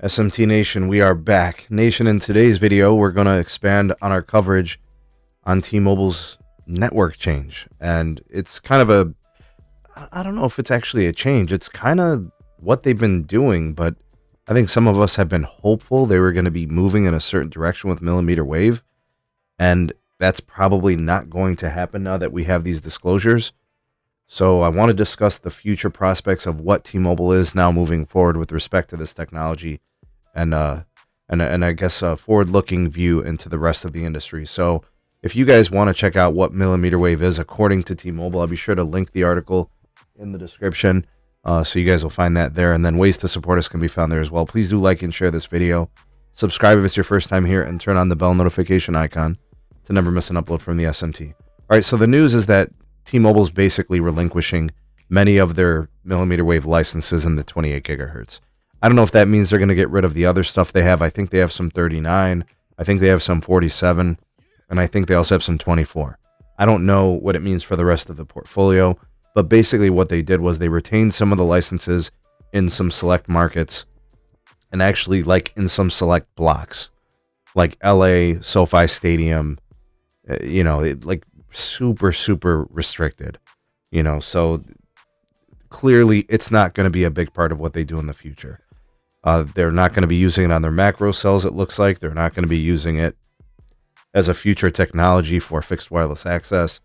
SMT Nation, we are back. Nation, in today's video, we're going to expand on our coverage on T-Mobile's network change. And it's kind of I don't know if it's actually a change. It's kind of what they've been doing, but I think some of us have been hopeful they were going to be moving in a certain direction with mmWave. And that's probably not going to happen now that we have these disclosures. So I want to discuss the future prospects of what T-Mobile is now moving forward with respect to this technology, and I guess a forward-looking view into the rest of the industry. So if you guys want to check out what mmWave is according to T-Mobile, I'll be sure to link the article in the description, so you guys will find that there. And then ways to support us can be found there as well. Please do like and share this video. Subscribe if it's your first time here, and turn on the bell notification icon to never miss an upload from the SMT. All right, so the news is that T-Mobile's basically relinquishing many of their mmWave licenses in the 28 gigahertz. I don't know if that means they're going to get rid of the other stuff they have. I think they have some 39. I think they have some 47. And I think they also have some 24. I don't know what it means for the rest of the portfolio. But basically what they did was they retained some of the licenses in some select markets. And actually like in some select blocks. Like LA, SoFi Stadium. Like super restricted, so clearly it's not going to be a big part of what they do in the future. They're not going to be using it on their macro cells. It looks like they're not going to be using it as a future technology for fixed wireless access.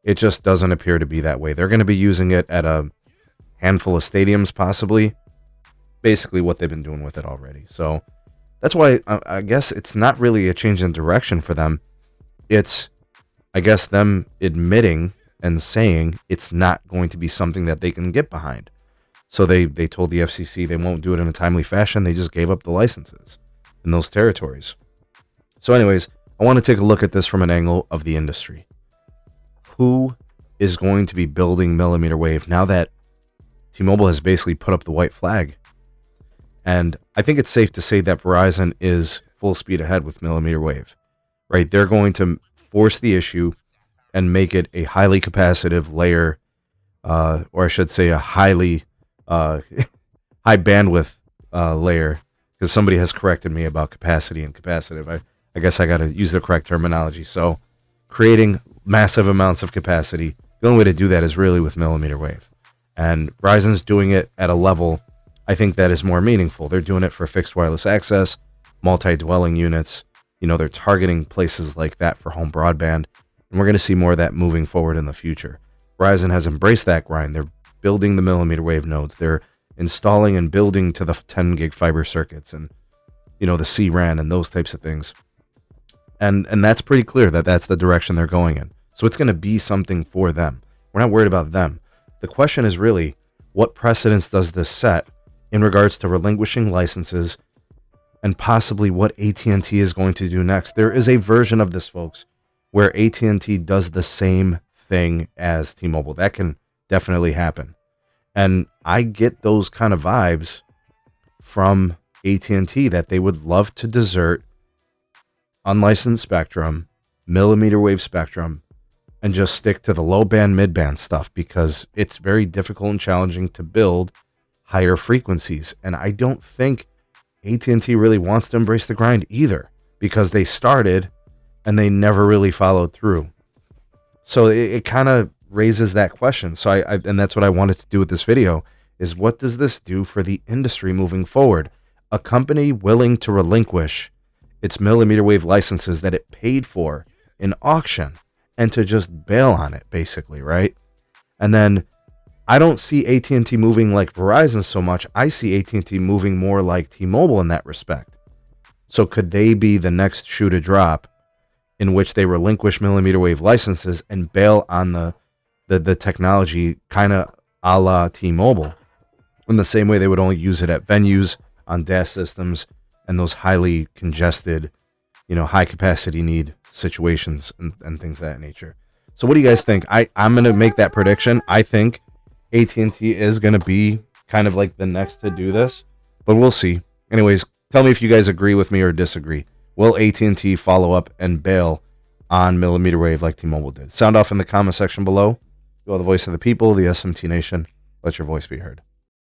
It just doesn't appear to be that way. They're going to be using it at a handful of stadiums, possibly. Basically what they've been doing with it already. So that's why I guess it's not really a change in direction for them. It's, I guess, them admitting and saying it's not going to be something that they can get behind. So they told the FCC they won't do it in a timely fashion. They just gave up the licenses in those territories. So anyways, I want to take a look at this from an angle of the industry. Who is going to be building mmWave now that T-Mobile has basically put up the white flag? And I think it's safe to say that Verizon is full speed ahead with mmWave, right? They're going to force the issue and make it a highly capacitive layer, or I should say a highly high bandwidth layer, because somebody has corrected me about capacity and capacitive. I guess I got to use the correct terminology. So creating massive amounts of capacity, the only way to do that is really with mmWave. And Verizon's doing it at a level I think that is more meaningful. They're doing it for fixed wireless access, multi-dwelling units. They're targeting places like that for home broadband, and we're going to see more of that moving forward in the future. Verizon has embraced that grind. They're building the mmWave nodes. They're installing and building to the 10 gig fiber circuits and, the C-RAN and those types of things. And that's pretty clear that that's the direction they're going in. So it's going to be something for them. We're not worried about them. The question is really, what precedence does this set in regards to relinquishing licenses and possibly what AT&T is going to do next? There is a version of this, folks, where AT&T does the same thing as T-Mobile. That can definitely happen. And I get those kind of vibes from AT&T that they would love to desert unlicensed spectrum, mmWave spectrum, and just stick to the low band, mid band stuff, because it's very difficult and challenging to build higher frequencies. And I don't think AT&T really wants to embrace the grind either, because they started and they never really followed through. So it kind of raises that question. So and that's what I wanted to do with this video, is what does this do for the industry moving forward? A company willing to relinquish its mmWave licenses that it paid for in auction and to just bail on it, basically, right? And then I don't see AT&T moving like Verizon so much. I see AT&T moving more like T-Mobile in that respect. So could they be the next shoe to drop, in which they relinquish mmWave licenses and bail on the technology, kind of a la T-Mobile, in the same way they would only use it at venues, on DAS systems, and those highly congested, high capacity need situations and things of that nature. So what do you guys think? I'm going to make that prediction. I think AT&T is going to be kind of like the next to do this, but we'll see. Anyways, tell me if you guys agree with me or disagree. Will AT&T follow up and bail on mmWave like T-Mobile did? Sound off in the comment section below. You are the voice of the people, the SMT Nation. Let your voice be heard.